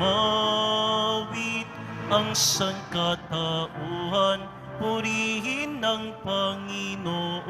mawit ang sangkatauhan, purihin ng Panginoon.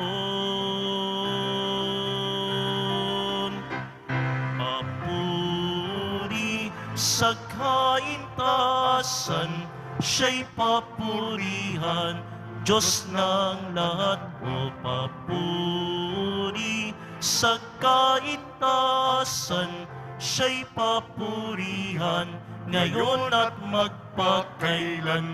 Papuri sa kaintasan, siya'y papurihan, Diyos ng lahat. O papuri sa kaintasan, siya'y papurihan, ngayon at magpakailanman.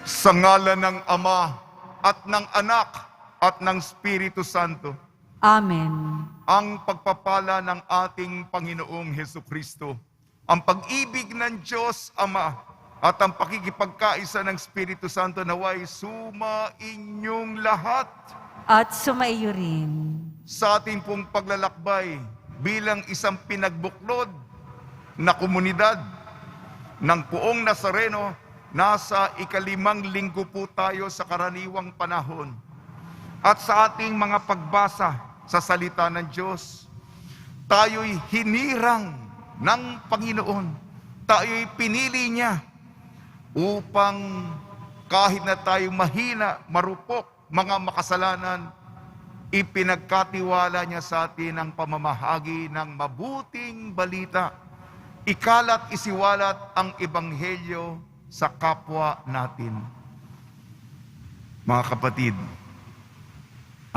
Sa ngalan ng Ama at ng Anak at ng Espiritu Santo. Amen. Ang pagpapala ng ating Panginoong Hesukristo, ang pag-ibig ng Diyos Ama, at ang pakikipagkaisa ng Espiritu Santo naway sumainyong lahat. At sumaiyo rin. Sa ating pong paglalakbay bilang isang pinagbuklod na komunidad ng Poong Nazareno, nasa ikalimang linggo po tayo sa karaniwang panahon. At sa ating mga pagbasa sa salita ng Diyos, tayo'y hinirang ng Panginoon. Tayo'y pinili niya upang kahit na tayo mahina, marupok, mga makasalanan, ipinagkatiwala niya sa atin ang pamamahagi ng mabuting balita. Ikalat, isiwalat ang ebanghelyo sa kapwa natin. Mga kapatid,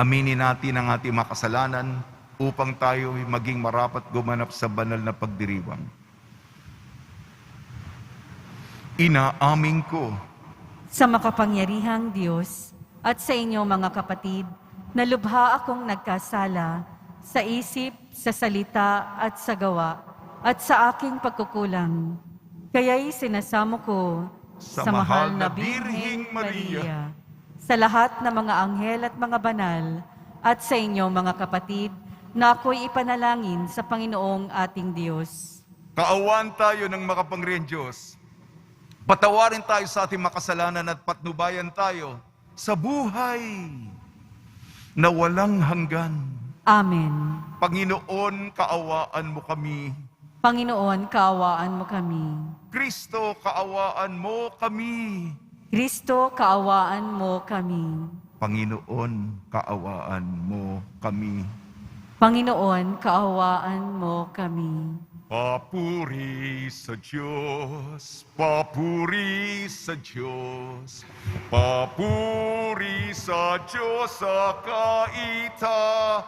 aminin natin ang ating makasalanan upang tayo maging marapat gumanap sa banal na pagdiriwang. Inaamin ko Sa makapangyarihang Diyos at sa inyo mga kapatid, na lubha akong nagkasala sa isip, sa salita at sa gawa, at sa aking pagkukulang. Kaya'y sinasamo ko sa mahal na Birheng Maria, sa lahat ng mga anghel at mga banal, at sa inyo mga kapatid, na ako'y ipanalangin sa Panginoong ating Diyos. kaawaan tayo ng makapangyarihang Diyos. Patawarin tayo sa ating makasalanan at patnubayan tayo sa buhay na walang hanggan. Amen. Panginoon, kaawaan mo kami. Panginoon, kaawaan mo kami. Kristo, kaawaan mo kami. Kristo, kaawaan mo kami. Panginoon, kaawaan mo kami. Panginoon, kaawaan mo kami. Papuri sa Diyos, papuri sa Diyos, papuri sa Diyos sa kaitaasan.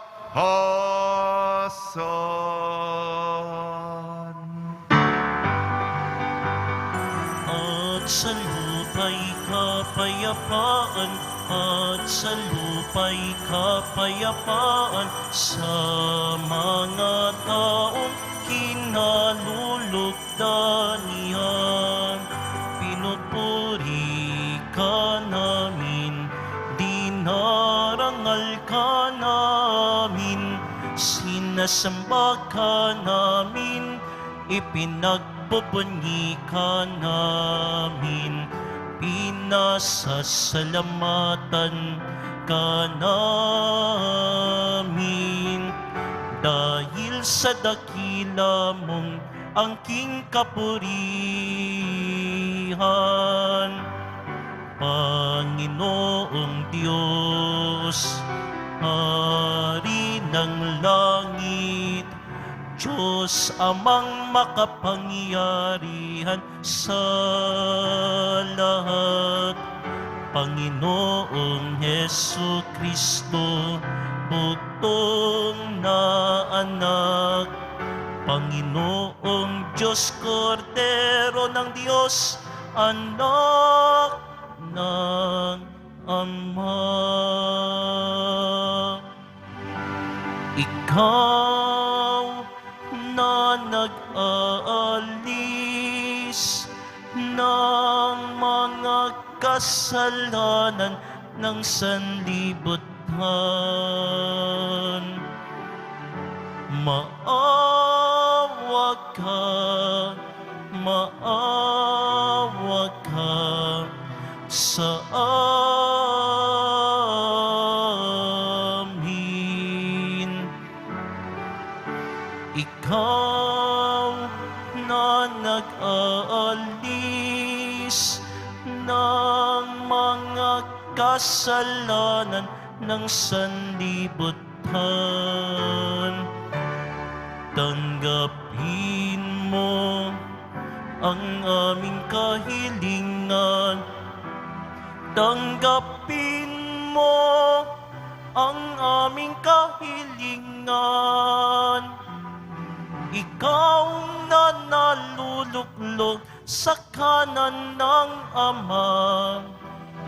At sa lupa'y kapayapaan, at sa lupa'y kapayapaan, sa mga taong kinalulugdan niyan. Pinupuri ka namin, dinarangal ka namin, sinasamba ka namin, ipinagbubunyi ka namin, pinasasalamatan ka namin. Dahil sa dakila mong angking kapurihan, Panginoong Diyos, Hari ng langit, Diyos amang makapangyarihan sa lahat, Panginoong Hesukristo, bugtong na anak, Panginoong Diyos, Kordero ng Diyos, anak ng Ama. Ikaw na nag-aalis ng mga kasalanan ng sanlibutan, maawa ka sa amin. Ikaw na nag-aalis ng mga kasalanan ng sanlibutan. Tanggapin mo ang aming kahilingan. Tanggapin mo ang aming kahilingan. Ikaw na naluluklok sa kanan ng Ama,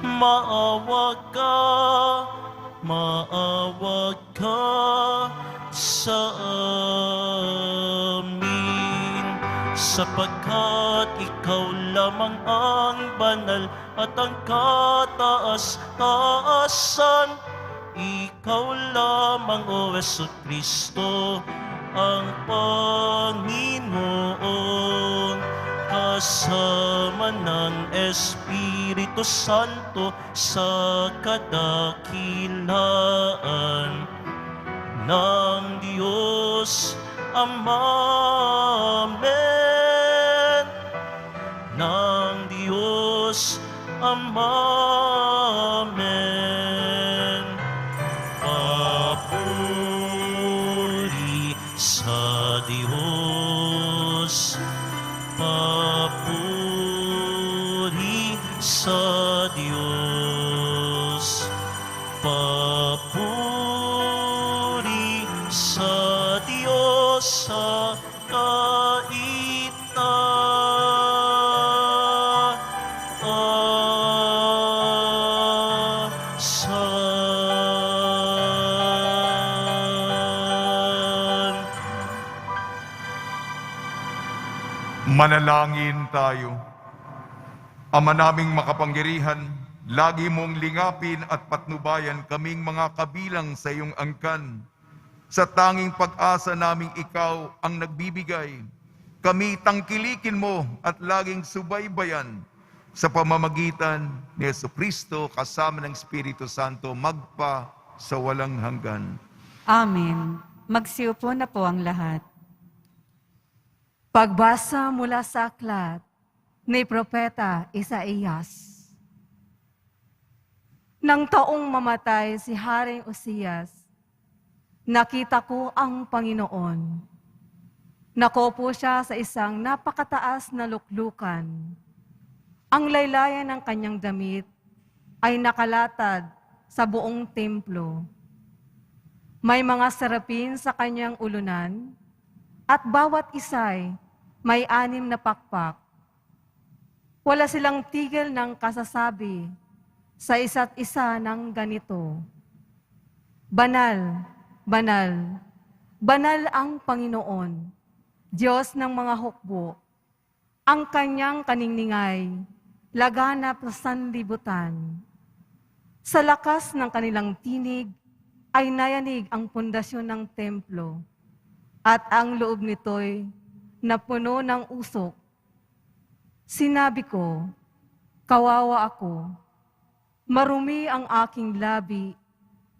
maawa ka sa amin, sapagkat ikaw lamang ang banal at ang kataas-taasan. Ikaw lamang, O Jesucristo, ang Panginoon, kasama ng Espiritu Santo sa kadakilaan ng Diyos Ama. Amen. Ng Diyos Ama. Amen. Papuri sa Diyos. Papuri sa Diyos. Papuri sa Diyos sa kaitaasan. Manalangin tayo. Ama naming makapangyarihan, lagi mong lingapin at patnubayan kaming mga kabilang sa iyong angkan. Sa tanging pag-asa naming ikaw ang nagbibigay, kami tangkilikin mo at laging subaybayan sa pamamagitan ni Jesucristo kasama ng Espiritu Santo magpa sa walang hanggan. Amen. Magsiupo na po ang lahat. Pagbasa mula sa aklat ni Propeta Isaías. Nang taong mamatay si Haring Uzias, nakita ko ang Panginoon. Nakaupo siya sa isang napakataas na luklukan. Ang laylayan ng kanyang damit ay nakalatad sa buong templo. May mga serapin sa kanyang ulunan at bawat isa'y may 6 na pakpak. Wala silang tigil ng kasasabi sa isa't isa ng ganito: Banal, banal, banal ang Panginoon, Diyos ng mga hukbo. Ang kanyang kaniningay, laganap sa sanlibutan. Sa lakas ng kanilang tinig ay nayanig ang pundasyon ng templo, at ang loob nito'y napuno ng usok. Sinabi ko, kawawa ako, marumi ang aking labi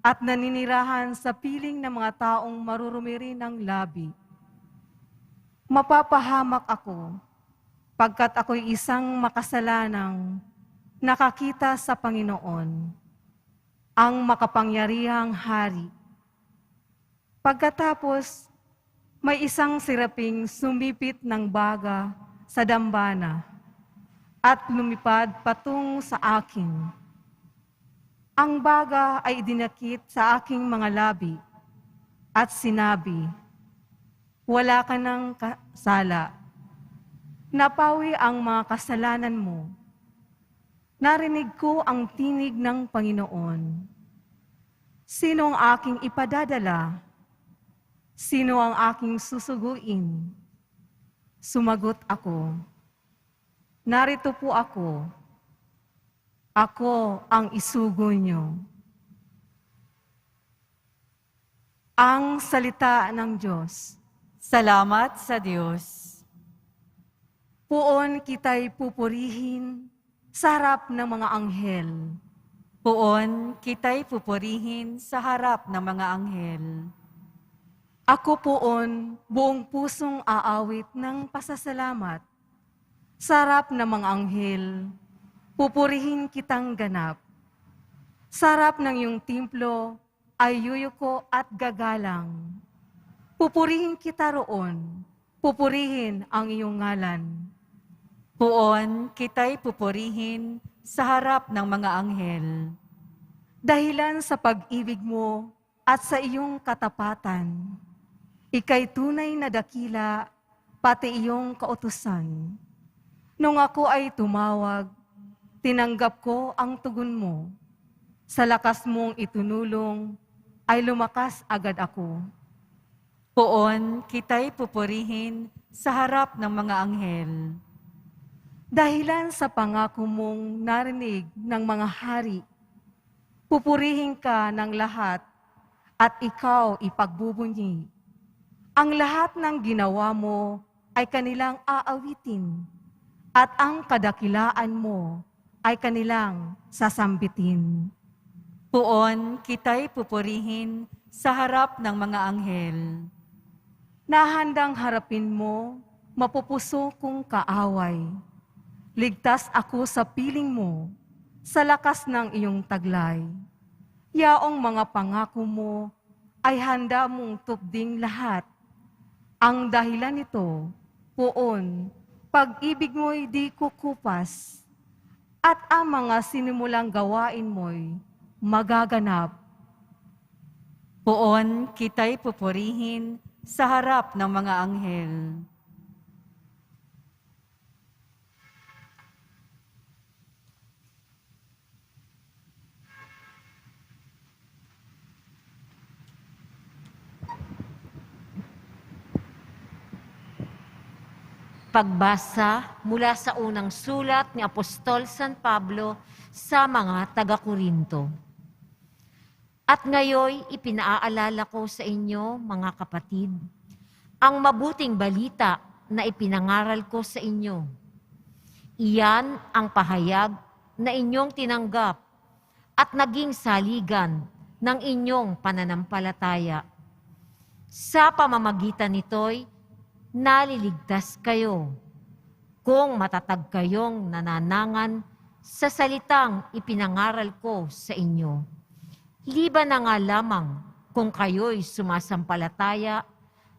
at naninirahan sa piling ng mga taong marurumi rin ng labi. Mapapahamak ako, pagkat ako'y isang makasalanang nakakita sa Panginoon, ang makapangyarihang hari. Pagkatapos, may isang siraping sumipit ng baga sa dambana at lumipad patungo sa akin. Ang baga ay dinakip sa aking mga labi at sinabi, wala ka ng sala. Napawi ang mga kasalanan mo. Narinig ko ang tinig ng Panginoon. Sino ang aking ipadadala? Sino ang aking susuguin? Sumagot ako, narito po ako. Ako ang isugo niyo. Ang salita ng Diyos. Salamat sa Diyos. Puon kita'y pupurihin sa harap ng mga anghel. Puon kita'y pupurihin sa harap ng mga anghel. Ako poon buong pusong aawit ng pasasalamat. Sarap ng mga anghel, pupurihin kitang ganap. Sarap ng iyong templo ay yuyuko at gagalang. Pupurihin kita roon, pupurihin ang iyong ngalan. Puon kita'y pupurihin sa harap ng mga anghel. Dahilan sa pag-ibig mo at sa iyong katapatan, ika'y tunay na dakila, pati iyong kautusan. Nung ako ay tumawag, tinanggap ko ang tugon mo. Sa lakas mong itunulong, ay lumakas agad ako. Puon kita'y pupurihin sa harap ng mga anghel. Dahilan sa pangako mong narinig ng mga hari, pupurihin ka ng lahat at ikaw ipagbubunyi. Ang lahat ng ginawa mo ay kanilang aawitin at ang kadakilaan mo ay kanilang sasambitin. Puon kita'y pupurihin sa harap ng mga anghel. Nahandang harapin mo, mapupuso kong kaaway. Ligtas ako sa piling mo, sa lakas ng iyong taglay. Yaong mga pangako mo ay handa mong tupding lahat. Ang dahilan nito, poon, pag-ibig mo'y di kukupas, at ang mga sinimulang gawain mo'y magaganap. Puon kita'y pupurihin sa harap ng mga anghel. Pagbasa mula sa unang sulat ni Apostol San Pablo sa mga taga-Korinto. At ngayoy ipinaalala ko sa inyo, mga kapatid, ang mabuting balita na ipinangaral ko sa inyo. Iyan ang pahayag na inyong tinanggap at naging saligan ng inyong pananampalataya. Sa pamamagitan nito'y naliligtas kayo kung matatag kayong nananangan sa salitang ipinangaral ko sa inyo. Liban na nga lamang kung kayo'y sumasampalataya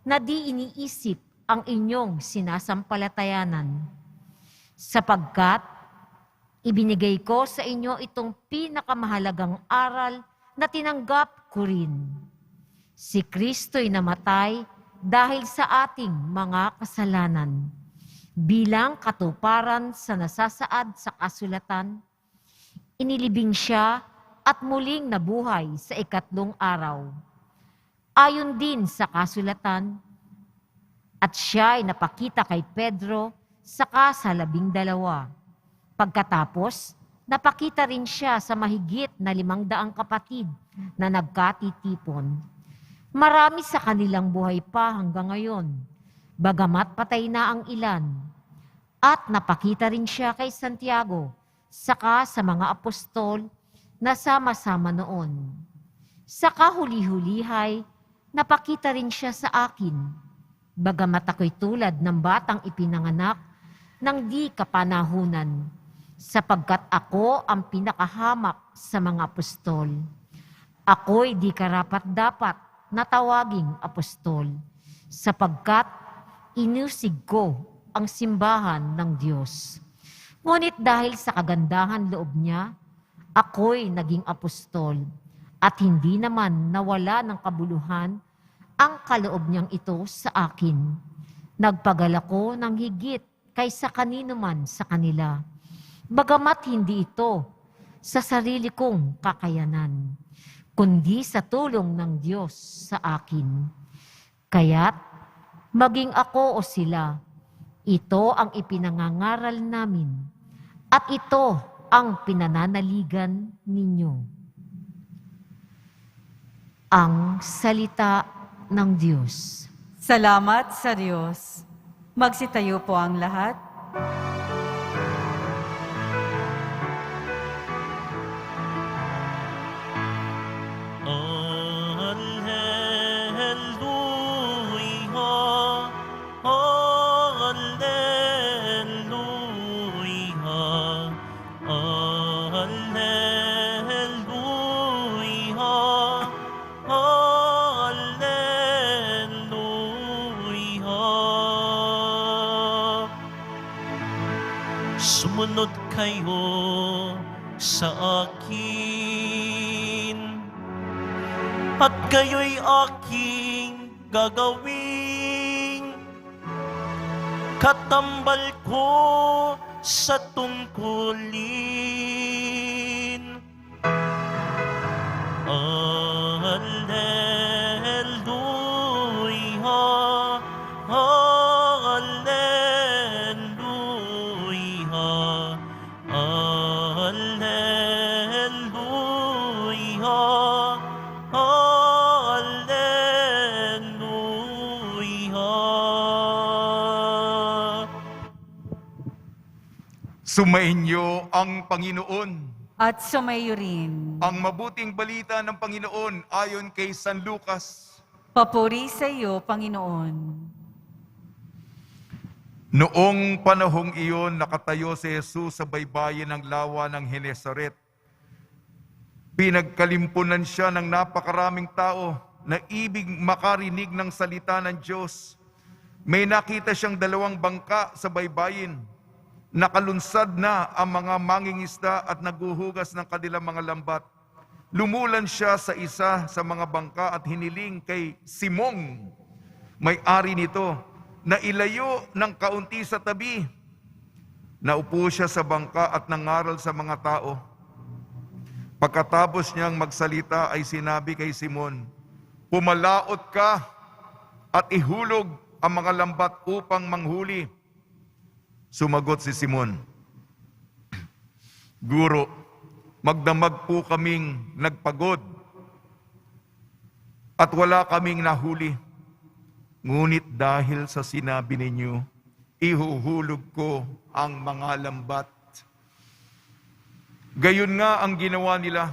na di iniisip ang inyong sinasampalatayanan. Sapagkat ibinigay ko sa inyo itong pinakamahalagang aral na tinanggap ko rin. Si Kristo'y namatay dahil sa ating mga kasalanan. Bilang katuparan sa nasasaad sa kasulatan, inilibing siya at muling nabuhay sa ikatlong araw. Ayon din sa kasulatan, at siya ay napakita kay Pedro saka sa 12. Pagkatapos, napakita rin siya sa mahigit na 500 kapatid na nagkatitipon. Marami sa kanilang buhay pa hanggang ngayon, bagamat patay na ang ilan. At napakita rin siya kay Santiago, saka sa mga apostol na sama-sama noon. Sa kahuli-hulihay, napakita rin siya sa akin, bagamat ako'y tulad ng batang ipinanganak ng di kapanahunan, sapagkat ako ang pinakahamak sa mga apostol. Ako'y di karapat-dapat na tawaging apostol, sapagkat inusig ko ang simbahan ng Diyos. Ngunit dahil sa kagandahan loob niya, ako'y naging apostol, at hindi naman nawala ng kabuluhan ang kaloob niyang ito sa akin. Nagpagal ako ng higit kaysa kanino man sa kanila, bagamat hindi ito sa sarili kong kakayanan, kundi sa tulong ng Diyos sa akin. Kaya't maging ako o sila, ito ang ipinangangaral namin, at ito ang pinananaligan ninyo. Ang salita ng Diyos. Salamat sa Diyos. Magsitayo po ang lahat. sumunod kayo sa akin, at kayo'y aking gagawing katambal ko sa tungkulin. Alleluia, alleluia, alleluia, alleluia. Sumainyo ang Panginoon. At sumayo rin. Ang mabuting balita ng Panginoon ayon kay San Lucas. Papuri sa iyo, Panginoon. Noong panahong iyon, nakatayo si Jesus sa baybayin ng lawa ng Genesaret. Pinagkalimpunan siya ng napakaraming tao na ibig makarinig ng salita ng Diyos. May nakita siyang 2 bangka sa baybayin. Nakalunsad na ang mga mangingisda at naguhugas ng kanilang mga lambat. Lumulan siya sa isa sa mga bangka at hiniling kay Simong, may-ari nito, na ilayo ng kaunti sa tabi. Naupo siya sa bangka at nangaral sa mga tao. Pagkatapos niyang magsalita ay sinabi kay Simon, "Pumalaot ka at ihulog ang mga lambat upang manghuli." Sumagot si Simon, "Guro, magdamag po kaming nagpagod at wala kaming nahuli. Ngunit dahil sa sinabi ninyo, ihuhulog ko ang mga lambat." Gayon nga ang ginawa nila,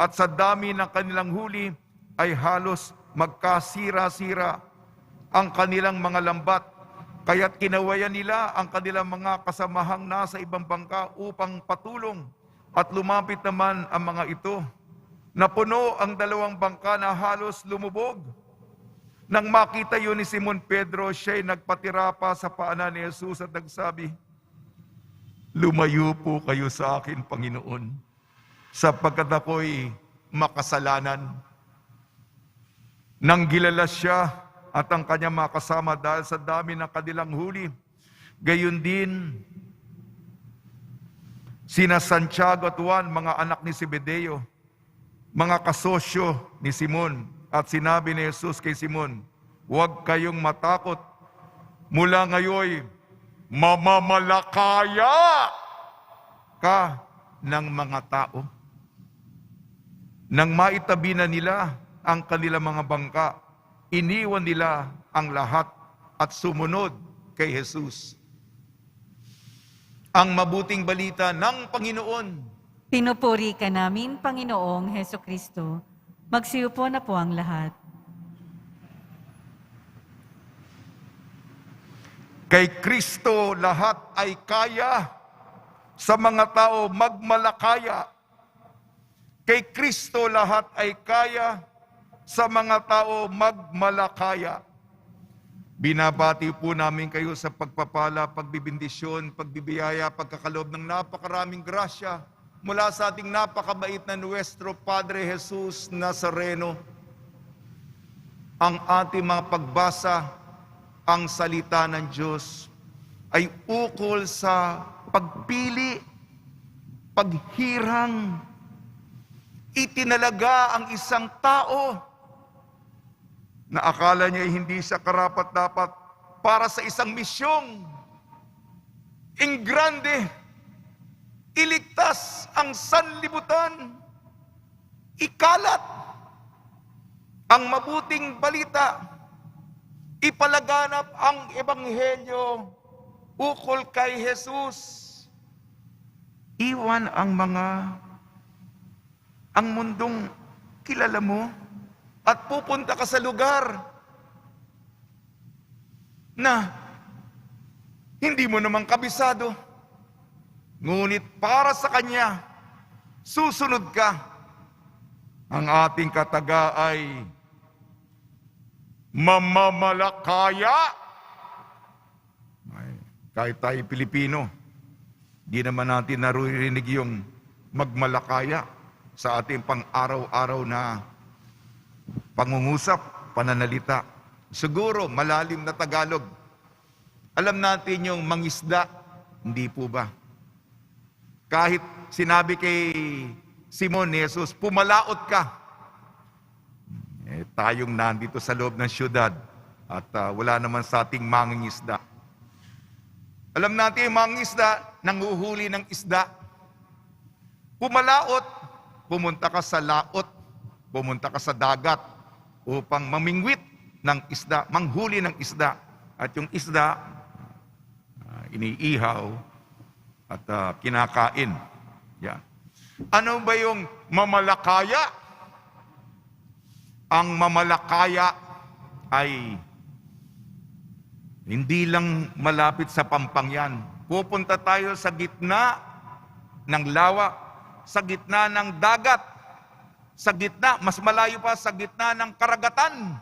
at sa dami ng kanilang huli ay halos magkasira-sira ang kanilang mga lambat. Kaya't kinawayan nila ang kanilang mga kasamahang nasa ibang bangka upang patulong, at lumapit naman ang mga ito. Napuno ang 2 bangka na halos lumubog. Nang makita yun ni Simon Pedro, siya'y nagpatira pa sa paanan ni Jesus at nagsabi, "Lumayo po kayo sa akin, Panginoon, sapagkat ako'y makasalanan." Nang gilalas siya at ang kanyang mga kasama dahil sa dami ng kanilang huli, gayon din sina Santiago at Juan, mga anak ni Zebedeo, mga kasosyo ni Simon. At sinabi ni Jesus kay Simon, "Huwag kayong matakot. Mula ngayon, mamamalakaya ka ng mga tao." Nang maitabi na nila ang kanilang mga bangka, iniwan nila ang lahat at sumunod kay Jesus. Ang mabuting balita ng Panginoon. Pinupuri ka namin, Panginoong Heso Kristo. Magsiupo na po ang lahat. Kay Kristo lahat ay kaya, sa mga tao magmalakaya. Kay Kristo lahat ay kaya, sa mga tao magmalakaya. Binabati po namin kayo sa pagpapala, pagbibindisyon, pagbibiyaya, pagkakaloob ng napakaraming grasya mula sa ating napakabait na Nuestro Padre Jesus Nazareno. Ang ating mga pagbasa, ang salita ng Diyos, ay ukol sa pagpili, paghirang. Itinalaga ang isang tao na akala niya hindi siya karapat-dapat para sa isang misyong ingrande, iligtas ang sanlibutan, ikalat ang mabuting balita, ipalaganap ang ebanghelyo ukol kay Jesus. Iwan ang mundong kilala mo, at pupunta ka sa lugar na hindi mo naman kabisado. Ngunit para sa Kanya, susunod ka. Ang ating kataga ay mamamalakaya. Kahit tayo Pilipino, Di naman natin naririnig yung magmalakaya sa ating pang-araw-araw na pangungusap, pananalita. Siguro, malalim na Tagalog. Alam natin yung mangisda, hindi po ba? Kahit sinabi kay Simon ni Jesus, pumalaot ka. Tayong nandito sa loob ng syudad at wala naman sa ating mangingisda. Alam natin yung mangingisda, nanguhuli ng isda. Pumalaot, pumunta ka sa laot, pumunta ka sa dagat upang mamingwit ng isda, manghuli ng isda. At yung isda, iniihaw at kinakain. Yan. Ano ba yung mamalakaya? Ang mamalakaya ay hindi lang malapit sa Pampangyan. Pupunta tayo sa gitna ng lawa, sa gitna ng dagat, sa gitna, mas malayo pa, sa gitna ng karagatan.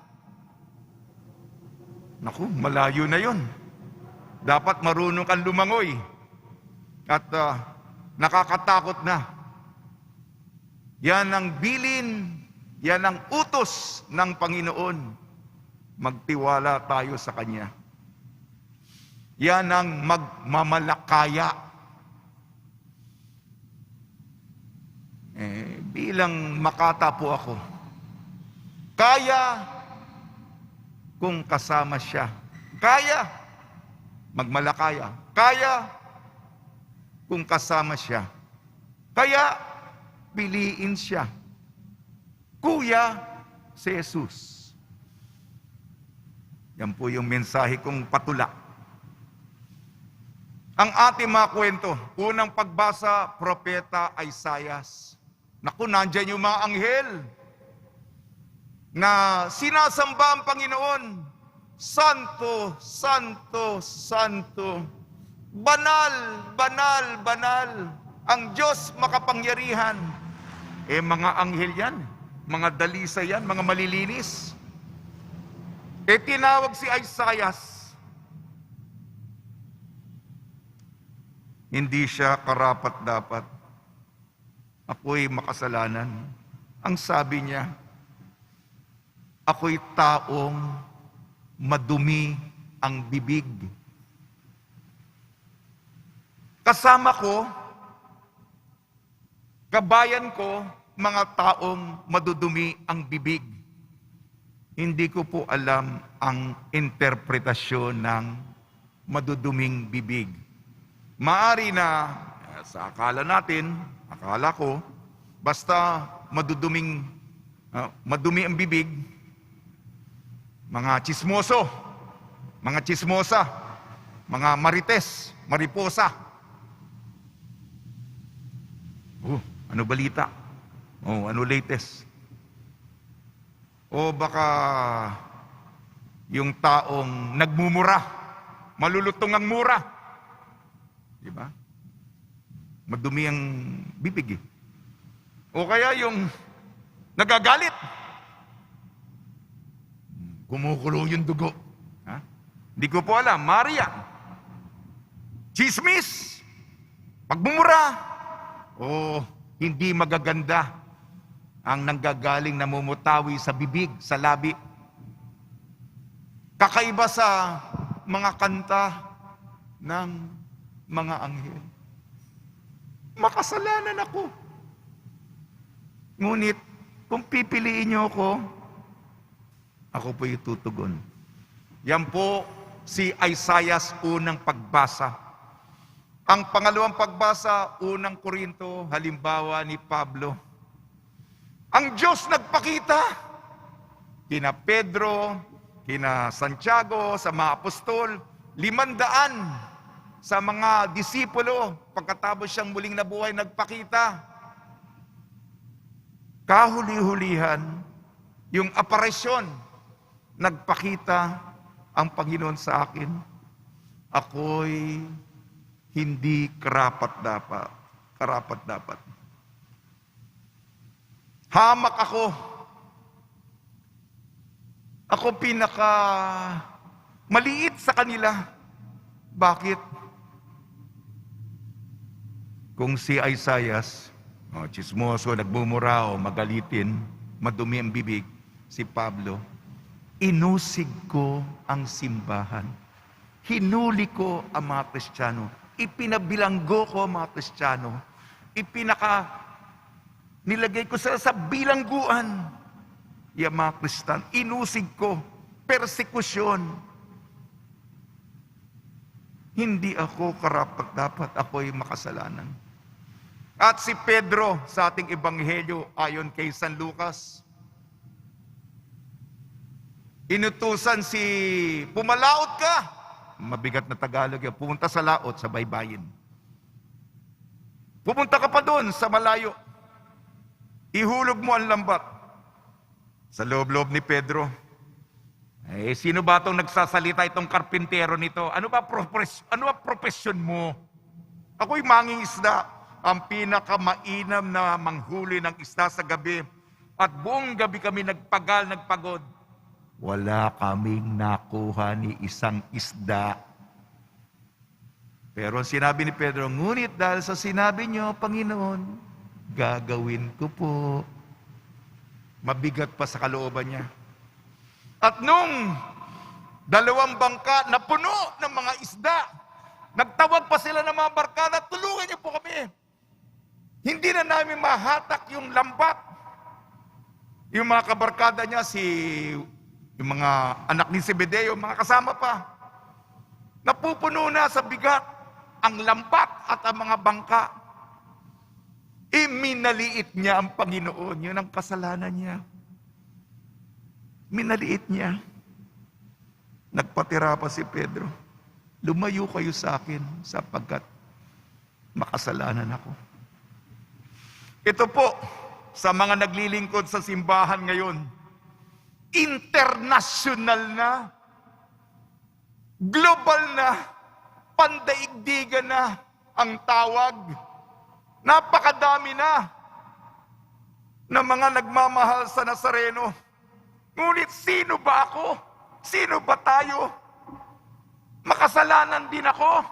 Naku, malayo na yun. Dapat marunong kang lumangoy. At nakakatakot na. Yan ang bilin, yan ang utos ng Panginoon. Magtiwala tayo sa Kanya. Yan ang magmamalakaya. Bilang Makata po ako, kaya kung kasama siya. Kaya magmalakaya. Kaya kung kasama siya. Kaya piliin siya. Kuya, si Jesus. Yan po yung mensahe kong patula. Ang ating mga kwento, unang pagbasa, Propeta Isaias. Naku, nandyan yung mga anghel na sinasamba ang Panginoon. Santo, Santo, Santo. Banal, banal, banal. Ang Diyos makapangyarihan. Mga anghel yan. Mga dalisa yan, mga malilinis. Tinawag si Isaias. Hindi siya karapat-dapat. Ako'y makasalanan. Ang sabi niya, ako'y taong madumi ang bibig. Kasama ko, kabayan ko, mga taong madudumi ang bibig. Hindi ko po alam ang interpretasyon ng maduduming bibig. Maari na, sa akala natin, akala ko, basta madumi ang bibig, mga chismoso, mga chismosa, mga marites, mariposa. Ano balita? Ano latest? O baka yung taong nagmumura, malulutong ang mura. Diba? Madumi ang bibig. O kaya yung nagagalit. Kumukulo yung dugo. Ha? Hindi ko po alam. Maria. Chismis. Pagmumura. O hindi magaganda ang nanggagaling namumutawi sa bibig, sa labi. Kakaiba sa mga kanta ng mga anghel. Makasalanan ako. Ngunit, kung pipiliin niyo ako po itutugon. Yan po si Isaias unang pagbasa. Ang pangalawang pagbasa, unang Korinto, halimbawa ni Pablo. Ang Diyos nagpakita kina Pedro, kina Santiago, sa mga apostol, 500 sa mga disipulo, pagkatapos siyang muling nabuhay, nagpakita. Kahuli-hulihan, yung aparisyon, nagpakita ang Panginoon sa akin. Ako'y hindi karapat-dapat. Karapat-dapat. Hamak ako. Ako pinaka maliit sa kanila. Bakit? kung si Isaias, chismoso, nagmumura o magalitin, madumi ang bibig, si Pablo, inusig ko ang simbahan. Hinuli ko ang mga Kristiyano. Ipinabilanggo ko ang mga Kristiyano. Nilagay ko sa bilangguan. Yung mga Kristiyano, inusig ko. Persekusyon. Hindi ako karapat-dapat, ako'y makasalanan. At si Pedro sa ating ebanghelyo ayon kay San Lucas, inutusan si pumalaot ka. Mabigat na Tagalog yan. Pumunta sa laot, sa baybayin. Pumunta ka pa doon sa malayo. Ihulog mo ang lambat. Sa loob-loob ni Pedro, sino ba itong nagsasalita itong karpintero nito? Ano ba profesyon mo? Ako'y mangingisda, ang pinakamainam na manghuli ng isda sa gabi. At buong gabi kami nagpagod. Wala kaming nakuha ni isang isda. Pero sinabi ni Pedro, ngunit dahil sa sinabi niyo, Panginoon, gagawin ko po. Mabigat pa sa kalooban niya. At nung 2 bangka na puno ng mga isda, nagtawag pa sila ng mga barkada, tulungan niyo po kami. Hindi na namin mahatak yung lambat. Yung mga kabarkada niya, yung mga anak ni Zebedeo, mga kasama pa, napupuno na sa bigat ang lambat at ang mga bangka. Minaliit niya ang Panginoon. Yun ang kasalanan niya. Minaliit niya. Nagpatira pa si Pedro. Lumayo kayo sa akin sapagkat makasalanan ako. Ito po, sa mga naglilingkod sa simbahan ngayon, international na, global na, pandaigdigan na ang tawag. Napakadami na ng mga nagmamahal sa Nazareno. Ngunit sino ba ako? Sino ba tayo? Makasalanan din ako.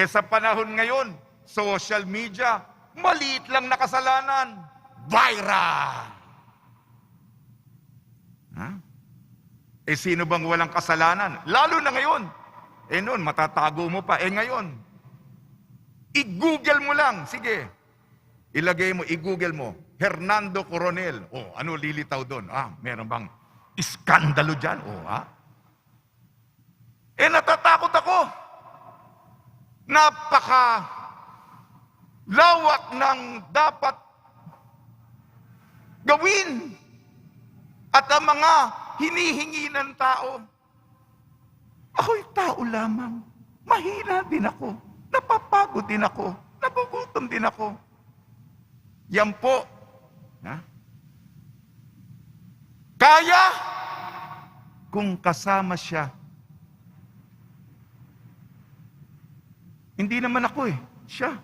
Sa panahon ngayon, social media, maliit lang na kasalanan, viral. Sino bang walang kasalanan? Lalo na ngayon. Noon, matatago mo pa. Ngayon, i-google mo lang. Sige. Ilagay mo, i-google mo. Hernando Coronel. Ano lilitaw doon? Meron bang iskandalo dyan? Natatakot ako. Lawak ng dapat gawin. At ang mga hinihingi ng tao. Ako'y tao lamang. Mahina din ako. Napapagod din ako. Nagugutom din ako. Yan po. Kaya kung kasama siya. Hindi naman ako siya.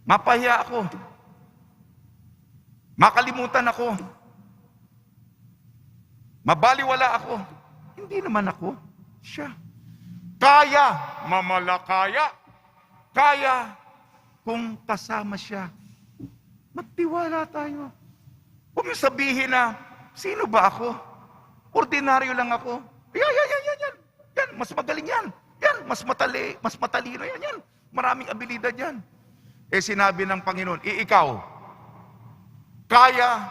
Mapahiya ako. Makalimutan ako. Mabaliwala ako. Hindi naman ako siya. Kaya, mamalakaya. Kaya, kung kasama siya. Magtiwala tayo. Huwag mo sabihin na, sino ba ako? Ordinaryo lang ako. Yan. Mas magaling yan. Yan, mas matalino yan. Maraming abilidad yan. Sinabi ng Panginoon, ikaw, kaya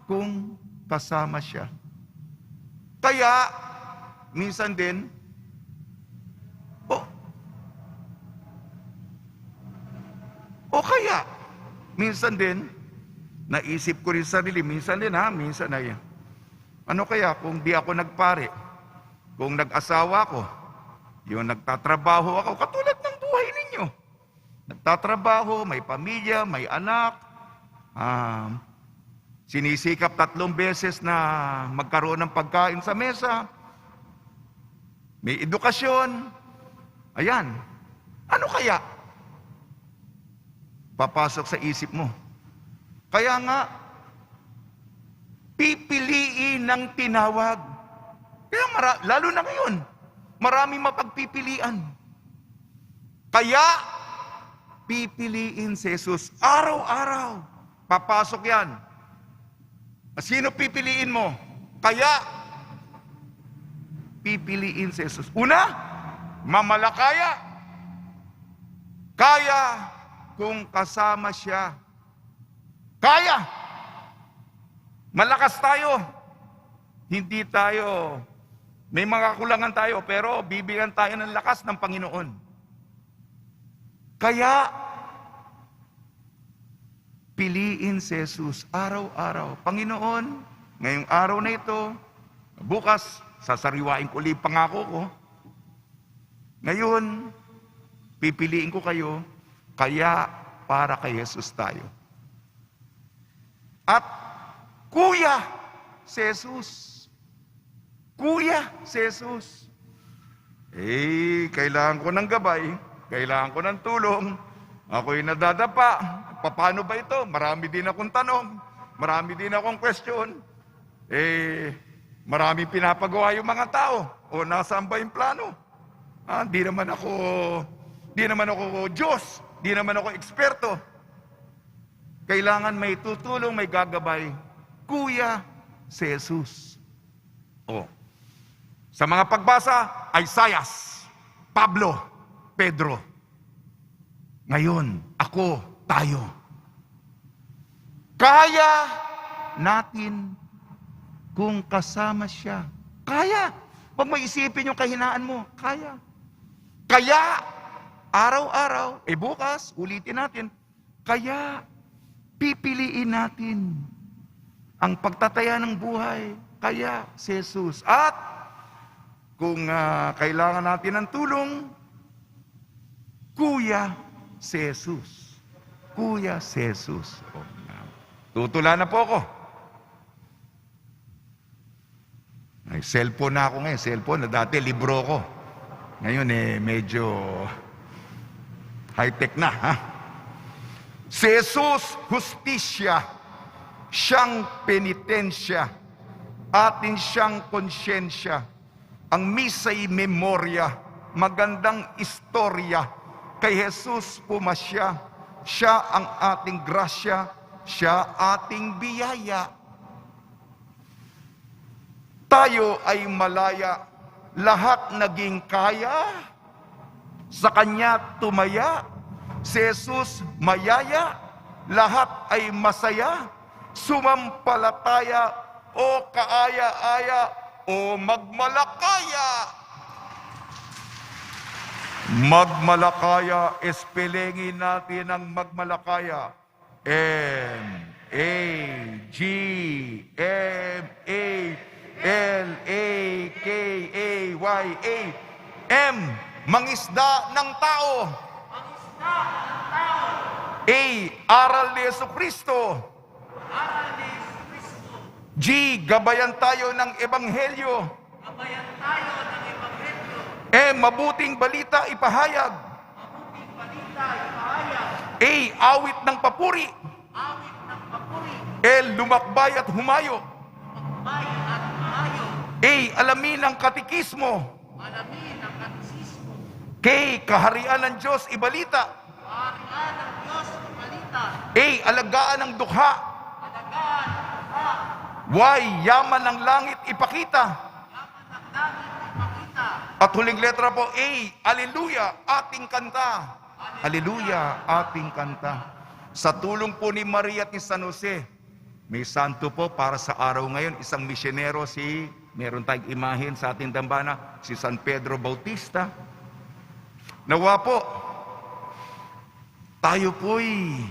kung kasama siya. Kaya, minsan din, kaya, minsan din, naisip ko rin sarili, minsan ay, ano kaya kung di ako nagpare, kung nag-asawa ko, yung nagtatrabaho ako, katulad ng buhay ninyo. Nagtatrabaho, may pamilya, may anak, sinisikap 3 beses na magkaroon ng pagkain sa mesa, may edukasyon, ayan, ano kaya? Papasok sa isip mo. Kaya nga, pipiliin ng tinawag. Kaya lalo na ngayon, maraming mapagpipilian. Kaya, pipiliin si Jesus. Araw-araw. Papasok yan. Sino pipiliin mo? Kaya, pipiliin si Jesus. Una, mamalakaya. Kaya kung kasama siya. Kaya. Malakas tayo. Hindi tayo, may mga kulangan tayo, pero bibigyan tayo ng lakas ng Panginoon. Kaya, piliin si Jesus araw-araw. Panginoon, ngayong araw na ito, bukas, sasariwain ko ulit pangako ko. Ngayon, pipiliin ko kayo, kaya para kay Jesus tayo. At, Kuya, si Jesus. Kuya, si Jesus. Kailangan ko ng gabay, kailangan ko ng tulong, ako'y nadadapa. Paano ba ito? Marami din akong tanong, marami din akong question. Maraming pinapagawa yung mga tao. O nasaan ba yung plano? Di naman ako Diyos, di naman ako eksperto. Kailangan may tutulong, may gagabay. Kuya, si Jesus. Sa mga pagbasa, Isaiah, Pablo, Pedro. Ngayon, ako, tayo. Kaya natin kung kasama siya. Kaya. Huwag mo isipin yung kahinaan mo. Kaya. Kaya, araw-araw, bukas, ulitin natin. Kaya, pipiliin natin ang pagtataya ng buhay. Kaya, si Jesus. At, kung kailangan natin ng tulong, Kuya, si Jesus. Kuya, si Jesus. Tutula na po ako. Ay, cellphone na ako ngayon. Cellphone na dati, libro ko. Ngayon medyo high-tech na. Si Jesus, hustisya. Siyang penitensya. Atin siyang konsyensya. Ang misa'y memorya. Magandang istorya. Kay Jesus pumasya. Siya ang ating grasya, siya ating biyaya. Tayo ay malaya, lahat naging kaya, sa Kanya tumaya, si Jesus mayaya, lahat ay masaya, sumampalataya, o kaaya-aya, o magmalakaya. Magmalakaya, espelengin natin ang magmalakaya. M-A-G-M-A-L-A-K-A-Y-A. M, mangisda ng tao. A, aral ni Jesucristo. G, gabayan tayo ng Ebanghelyo. Mabuting balita ipahayag. A, awit ng papuri. L, lumakbay at humayo. A, alamin ang katikismo. K, kaharian ng Diyos ibalita. A, alagaan ng dukha. Y, yaman ng langit ipakita. At huling letra po, A, Alleluia, ating kanta. Alleluia, ating kanta. Sa tulong po ni Maria at ni San Jose, may santo po para sa araw ngayon, isang misyonero meron tayong imahen sa ating dambana, si San Pedro Bautista. Nawa po, tayo po'y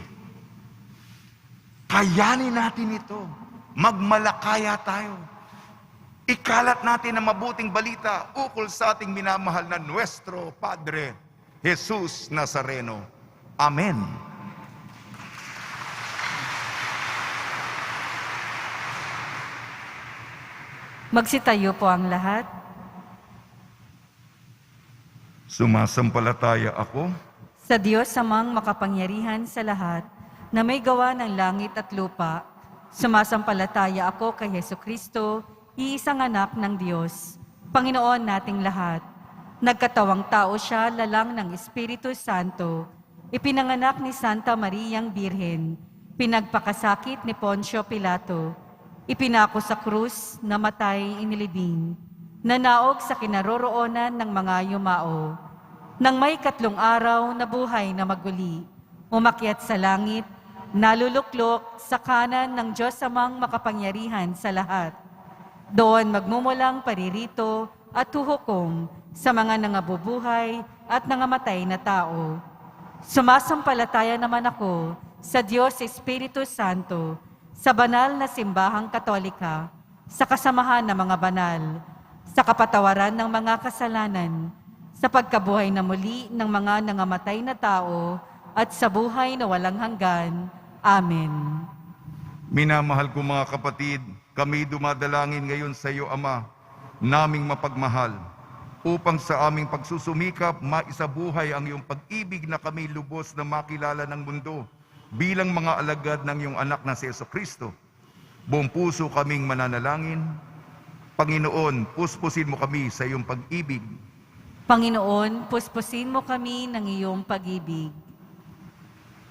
kayanin natin ito. Magmalakaya tayo. Ikalat natin ang mabuting balita ukol sa ating minamahal na Nuestro Padre, Jesus Nazareno. Amen. Magsitayo po ang lahat. Sumasampalataya ako Sa Diyos amang makapangyarihan sa lahat, na may gawa ng langit at lupa, sumasampalataya ako kay Jesucristo, iisang anak ng Diyos, Panginoon nating lahat. Nagkatawang tao siya lalang ng Espiritu Santo, ipinanganak ni Santa Mariang Birhen, pinagpakasakit ni Poncio Pilato, ipinako sa krus, namatay, inilibing, nanaog sa kinaroroonan ng mga yumao. Nang may 3 araw na buhay na maguli, umakyat sa langit, naluluklok sa kanan ng Diyos Amang makapangyarihan sa lahat. Doon magmumulang paririto at huhukom sa mga nangabubuhay at nangamatay na tao. Sumasampalataya naman ako sa Diyos Espiritu Santo, sa banal na simbahang katolika, sa kasamahan ng mga banal, sa kapatawaran ng mga kasalanan, sa pagkabuhay na muli ng mga nangamatay na tao, at sa buhay na walang hanggan. Amen. Minamahal ko mga kapatid, kami dumadalangin ngayon sa iyo, Ama, naming mapagmahal, upang sa aming pagsusumikap maisabuhay ang iyong pag-ibig na kami lubos na makilala ng mundo bilang mga alagad ng iyong anak na si Jesucristo. Buong puso kaming mananalangin. Panginoon, puspusin mo kami sa iyong pag-ibig. Panginoon, puspusin mo kami ng iyong pag-ibig.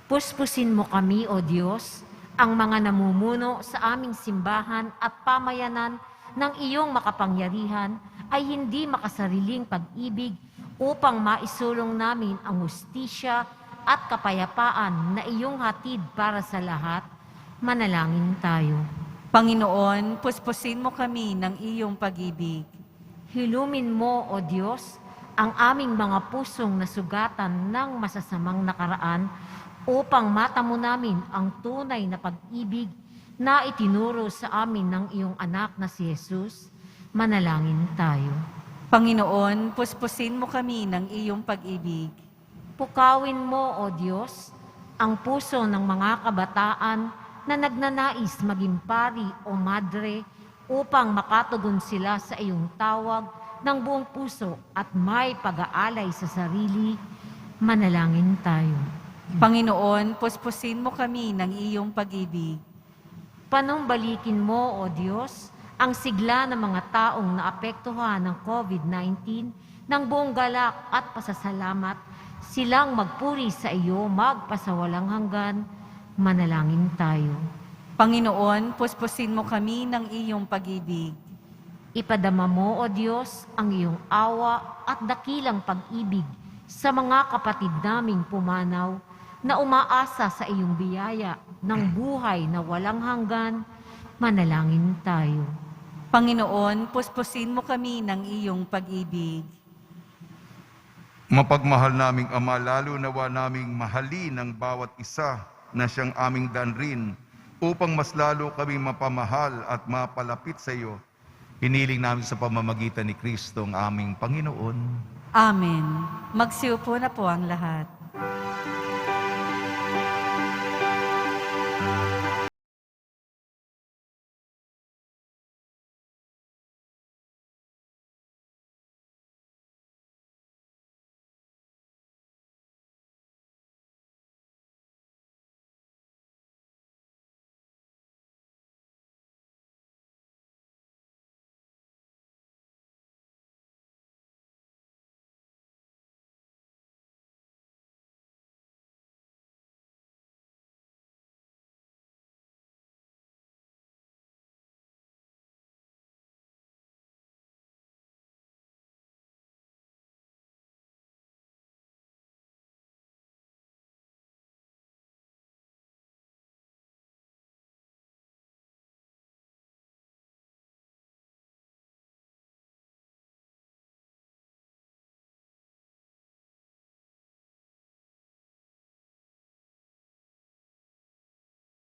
Puspusin mo kami, O Diyos, ang mga namumuno sa aming simbahan at pamayanan ng iyong makapangyarihan ay hindi makasariling pag-ibig upang maisulong namin ang hustisya at kapayapaan na iyong hatid para sa lahat. Manalangin tayo. Panginoon, puspusin mo kami ng iyong pag-ibig. Hilumin mo, O Diyos, ang aming mga pusong nasugatan ng masasamang nakaraan upang matamo namin ang tunay na pag-ibig na itinuro sa amin ng iyong anak na si Jesus. Manalangin tayo. Panginoon, puspusin mo kami ng iyong pag-ibig. Pukawin mo, O Diyos, ang puso ng mga kabataan na nagnanais maging pari o madre upang makatugon sila sa iyong tawag ng buong puso at may pag-aalay sa sarili. Manalangin tayo. Panginoon, puspusin mo kami ng iyong pag-ibig. Panumbalikin mo, O Diyos, ang sigla ng mga taong naapektuhan ng COVID-19 ng buong galak at pasasalamat, silang magpuri sa iyo magpasawalang hanggan. Manalangin tayo. Panginoon, puspusin mo kami ng iyong pag-ibig. Ipadama mo, O Diyos, ang iyong awa at dakilang pag-ibig sa mga kapatid naming pumanaw na umaasa sa iyong biyaya ng buhay na walang hanggan. Manalangin tayo. Panginoon, puspusin mo kami ng iyong pag-ibig. Mapagmahal naming Ama, lalo nawa naming mahalin ang bawat isa na siyang aming danrin upang mas lalo kami mapamahal at mapalapit sa iyo. Hiniling namin sa pamamagitan ni Kristo ang aming Panginoon. Amen. Magsiupo na po ang lahat.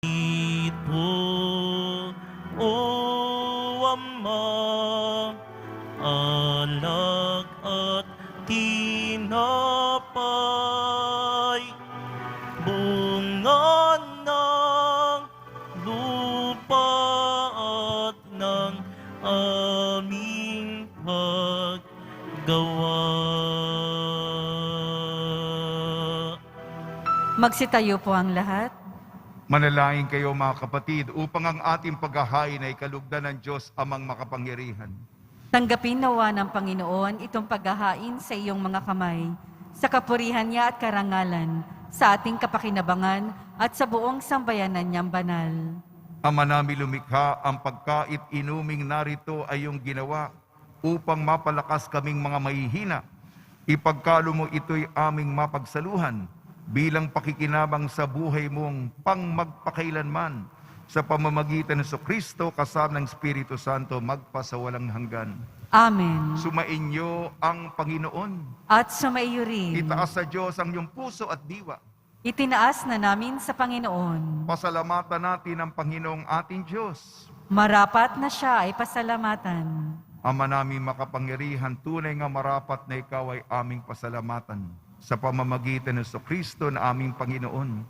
Ito, O Ama, alak at tinapay, bunga ng lupa at ng aming paggawa. Magsitayo po ang lahat. Manalangin kayo mga kapatid upang ang ating paghahain ay kalugdan ng Diyos Amang makapangyarihan. Tanggapin nawa ng Panginoon itong paghahain sa iyong mga kamay, sa kapurihan niya at karangalan, sa ating kapakinabangan at sa buong sambayanan niyang banal. Ama namin lumikha, ang pagkait inuming narito ay iyong ginawa upang mapalakas kaming mga mahihina. Ipagkalo mo ito'y aming mapagsaluhan bilang pakikinabang sa buhay mong pangmagpakailanman sa pamamagitan ng Kristo kasama ng Espiritu Santo magpasawalang hanggan. Amen. Sumainyo ang Panginoon. At sumaiyo rin. Itaas sa Diyos ang iyong puso at diwa. Itinaas na namin sa Panginoon. Pasalamatan natin ang Panginoong ating Diyos. Marapat na siya ay pasalamatan. Ama namin makapangyarihan, tunay nga marapat na ikaw ay aming pasalamatan sa pamamagitan ng Kristo na aming Panginoon.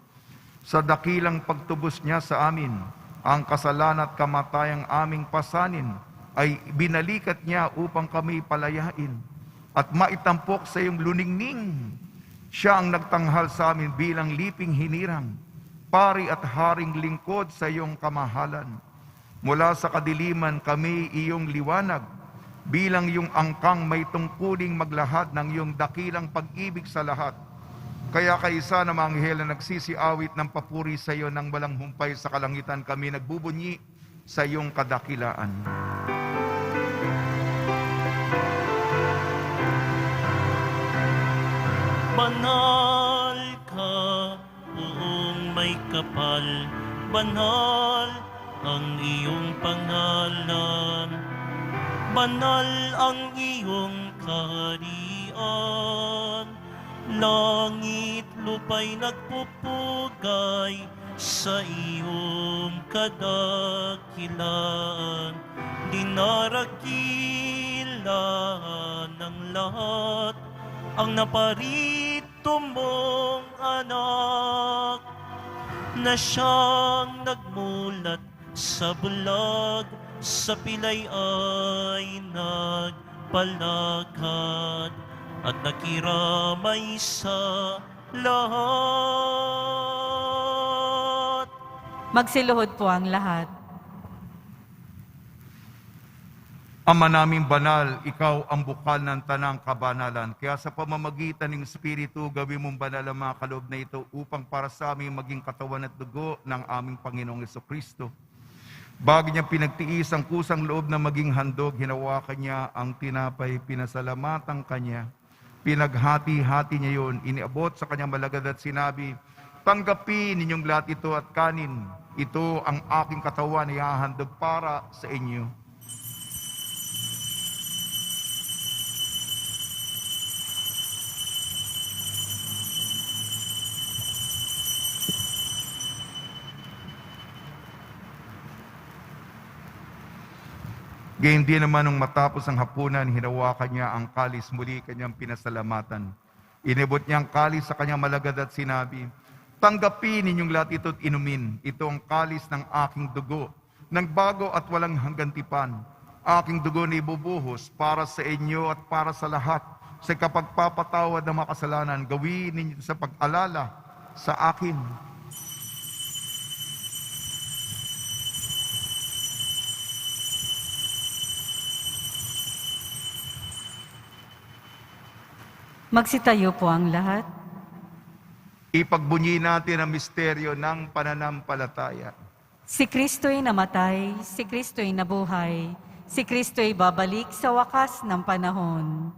Sa dakilang pagtubos niya sa amin, ang kasalanan at kamatayang aming pasanin ay binalikat niya upang kami palayain at maitampok sa iyong luningning. Siya ang nagtanghal sa amin bilang liping hinirang, pari at haring lingkod sa iyong kamahalan. Mula sa kadiliman kami iyong liwanag, bilang iyong angkang may tungkuling maglahad ng iyong dakilang pag-ibig sa lahat. Kaya kaisa na mga anghel na nagsisiawit ng papuri sa iyo nang walang humpay sa kalangitan, kami nagbubunyi sa iyong kadakilaan. Banal ka, buong may kapal, banal ang iyong pangalan. Banal ang iyong kaharian, langit lupa'y nagpupugay sa iyong kadakilaan. Dinarakilan ng lahat ang naparito mong anak, na siyang nagmulat sa bulag, sa pilay ay nagpalakad at nakiramay sa lahat. Magsiluhod po ang lahat. Ama naming banal, ikaw ang bukal ng tanang kabanalan. Kaya sa pamamagitan ng Espiritu, gawin mong banal ang mga kaloob na ito upang para sa amin maging katawan at dugo ng aming Panginoong Jesucristo. Bago niya pinagtiis ang kusang loob na maging handog, hinawakan niya ang tinapay, pinasalamatan kanya. Pinaghati-hati niya yun, iniabot sa kanyang malagad at sinabi, tanggapin ninyong lahat ito at kanin. Ito ang aking katawan na ihahandog para sa inyo. Gayun din naman nung matapos ang hapunan, hinawakan niya ang kalis, muli kanyang pinasalamatan. Inibot niya ang kalis sa kanyang malagad at sinabi, tanggapin ninyong lahat ito at inumin. Ito ang kalis ng aking dugo, ng bago at walang hanggang tipan. Aking dugo na ibubuhos para sa inyo at para sa lahat. Sa kapagpapatawad ng mga kasalanan, gawin ninyo sa pag-alala sa akin. Magsitayo po ang lahat. Ipagbunyi natin ang misteryo ng pananampalataya. Si Kristo'y namatay, si Kristo'y nabuhay, si Kristo'y babalik sa wakas ng panahon.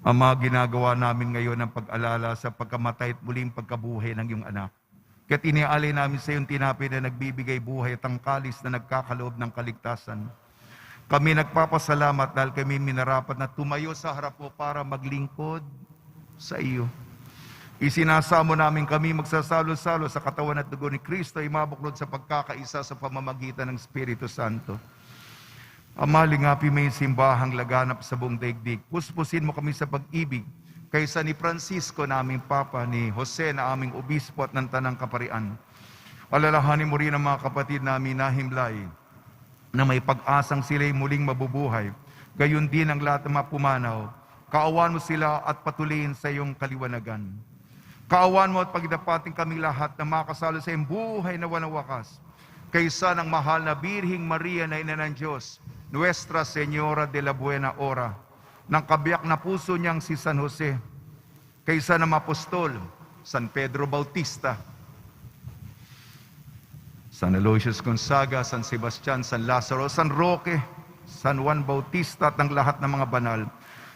Ama, ginagawa namin ngayon ang pag-alala sa pagkamatay at muling pagkabuhay ng iyong anak. Kaya't iniaalay namin sa iyong tinapay na nagbibigay buhay at ang kalis na nagkakaloob ng kaligtasan. Kami nagpapasalamat dahil kami minarapat na tumayo sa harap mo para maglingkod sa iyo. Isinasamo namin kami magsasalo-salo sa katawan at dugo ni Kristo ay mabuklod sa pagkakaisa sa pamamagitan ng Espiritu Santo. Ama, lingapi may simbahang laganap sa buong daigdig. Puspusin mo kami sa pag-ibig kaysa ni Francisco na aming Papa, ni Jose na aming Obispo at ng Tanang Kaparian. Alalahanin mo rin ang mga kapatid namin na himlay na may pag-asang sila'y muling mabubuhay. Gayon din ang lahat ng mga pumanaw. Kaawan mo sila at patuloyin sa iyong kaliwanagan. Kaawan mo at pagdapating kami lahat na makasalo sa iyong buhay na walang wakas. Kaysa ng mahal na Birhing Maria na Ina ng Diyos, Nuestra Señora de la Buena Hora, ng kabiyak na puso niyang si San Jose, kaysa ng apostol, San Pedro Bautista, San Aloysius Gonzaga, San Sebastian, San Lazaro, San Roque, San Juan Bautista at ang lahat ng mga banal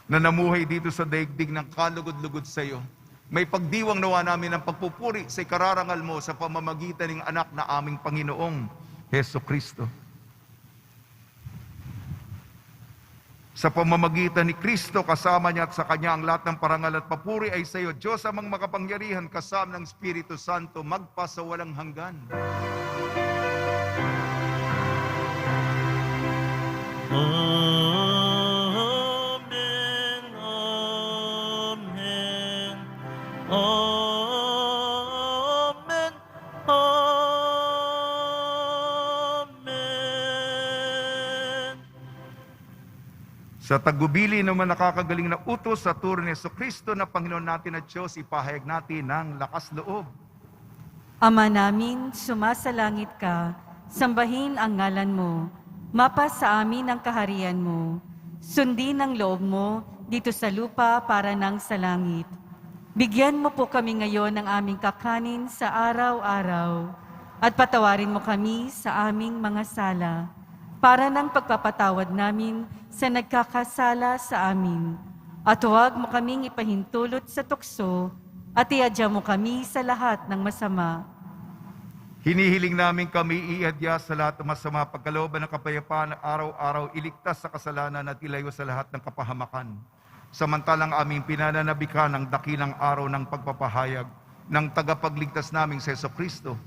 na namuhay dito sa daigdig ng kalugod-lugod sa iyo. May pagdiwang nawa namin ng pagpupuri sa ikararangal mo sa pamamagitan ng anak na aming Panginoong Heso Kristo. Sa pamamagitan ni Kristo, kasama niya at sa Kanya ang lahat ng parangal at papuri ay sa iyo, Diyos amang makapangyarihan, kasama ng Espiritu Santo, magpasawalang hanggan. Amen, amen, amen, amen. Sa tagubili naman nakakagaling na utos sa turo ni Jesucristo na Panginoon natin at Diyos, ipahayag natin ng lakas loob. Ama namin, sumasalangit ka, sambahin ang ngalan mo. Mapa sa amin ang kaharian mo. Sundin ang loob mo dito sa lupa para nang sa langit. Bigyan mo po kami ngayon ng aming kakanin sa araw-araw. At patawarin mo kami sa aming mga sala, para ng pagpapatawad namin sa nagkakasala sa amin. At huwag mo kaming ipahintulot sa tukso, at iadya mo kami sa lahat ng masama. Hinihiling namin kami iadya sa lahat ng masama, pagkalooban ng kapayapaan, araw-araw iligtas sa kasalanan at ilayo sa lahat ng kapahamakan. Samantalang aming pinananabikan ang dakilang araw ng pagpapahayag ng tagapagligtas naming si Jesucristo.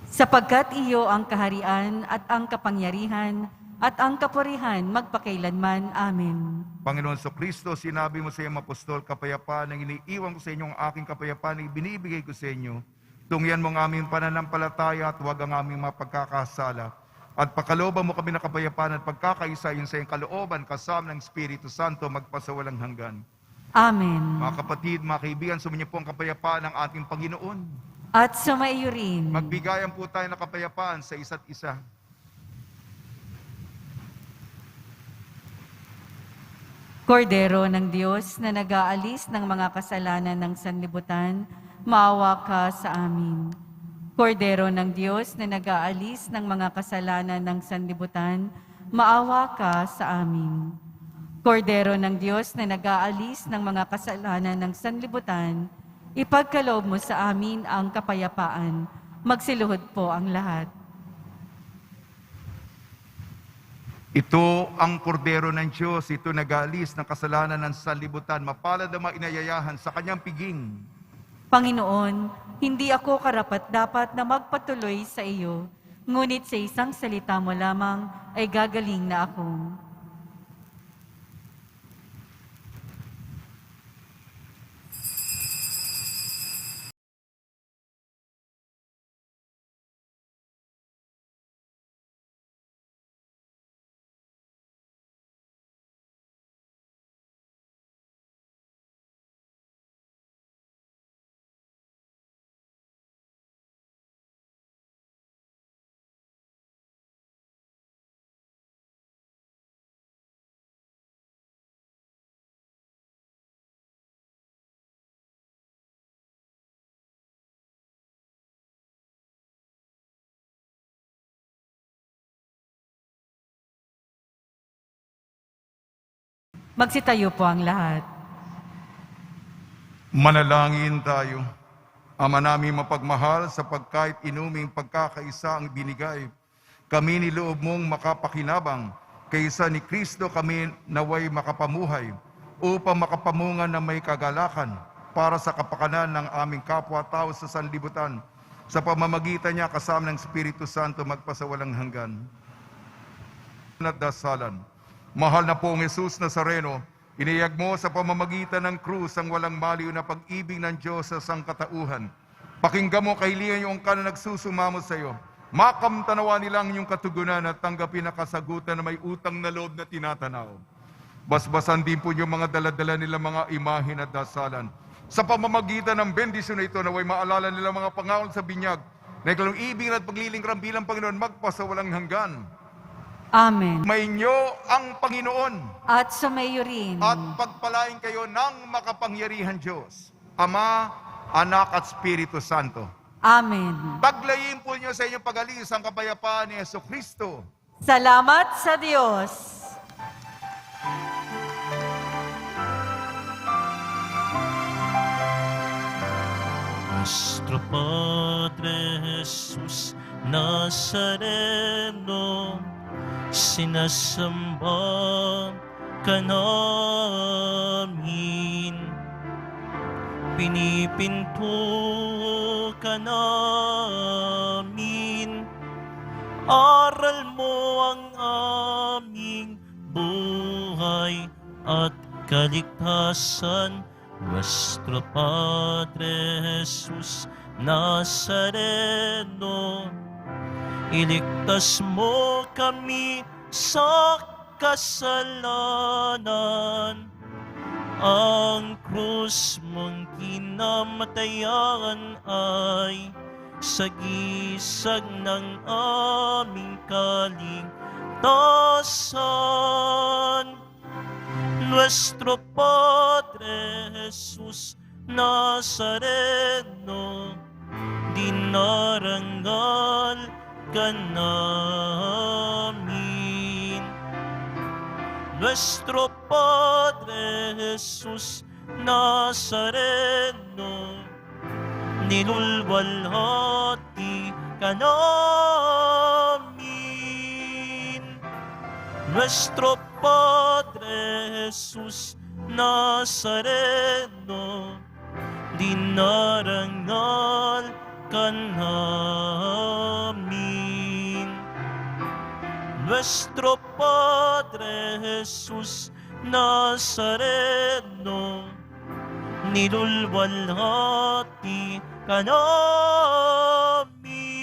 Sapagkat iyo ang kaharian at ang kapangyarihan at ang kapurihan magpakailanman. Amen. Panginoon Jesucristo, sinabi mo sa iyong apostol, kapayapaan ang iniiwan ko sa inyo, ang aking kapayapaan ang binibigay ko sa inyo. Tungyan mo ang aming pananampalataya at huwag ang aming mapagkakasala. At pakalooban mo kami ng kapayapaan at pagkakaisa yun sa iyong kalooban kasama ng Espiritu Santo magpasawalang hanggan. Amen. Mga kapatid, mga kaibigan, sumunyo po ang kapayapaan ng ating Panginoon. At sumaiyo rin. Magbigayan po tayo ng kapayapaan sa isa't isa. Kordero ng Diyos na nag-aalis ng mga kasalanan ng sanlibutan, maawa ka sa amin. Kordero ng Diyos na nag-aalis ng mga kasalanan ng sanlibutan, maawa ka sa amin. Kordero ng Diyos na nag-aalis ng mga kasalanan ng sanlibutan, ipagkaloob mo sa amin ang kapayapaan. Magsiluhod po ang lahat. Ito ang kordero ng Diyos, ito nag-aalis ng kasalanan ng sanlibutan, mapalad ang mga inayayahan sa kanyang piging. Panginoon, hindi ako karapat-dapat na magpatuloy sa iyo, ngunit sa isang salita mo lamang ay gagaling na ako. Magsitayo po ang lahat. Manalangin tayo. Ama namin mapagmahal, sapagkat inuming pagkakaisa ang binigay, kami niloob mong makapakinabang, kaysa ni Kristo kami naway makapamuhay, upang makapamungan na may kagalakan para sa kapakanan ng aming kapwa-tao sa sanlibutan, sa pamamagitan niya kasama ng Espiritu Santo magpasawalang hanggan. At dasalan. Mahal na pong Jesus Nazareno, iniyag mo sa pamamagitan ng krus ang walang maliw na pag-ibig ng Diyos sa sangkatauhan. Pakinggan mo kahilingan yung ka na nagsusumamo sa iyo. Makamtanawa nilang yung katugunan at tanggapin na kasagutan na may utang na loob na tinatanaw. Basbasan din po yung mga daladala nilang mga imahin at dasalan. Sa pamamagitan ng bendisyon na ito, naway maalala nilang mga pangakon sa binyag, na ikalong ibig at paglilingkram bilang Panginoon magpasawalang hanggan. Amen. Mainyo ang Panginoon At sumaiyo rin. at pagpalain kayo ng makapangyarihan Diyos, Ama Anak at Espiritu Santo. Amen. Paglayin po niyo sa inyong pag-alis ang kapayapaan ni Jesucristo. Salamat sa Diyos. Nuestro Padre Jesus Nazareno, sinasamba ka namin. Pinipinto ka namin. Aral mo ang aming buhay at kaligtasan. Nuestro Padre Jesus Nazareno, iligtas mo kami sa kasalanan. Ang krus mong kinamatayan ay sagisag ng aming kaligtasan. Nuestro Padre Jesus Nazareno, dinarangal ka namin. Nuestro Padre Jesus Nazareno, nilulwalhati ka namin. Nuestro Padre Jesus Nazareno, dinarangal ka namin. Nuestro Padre Jesus Nazareno, nilulwalhati ka namin.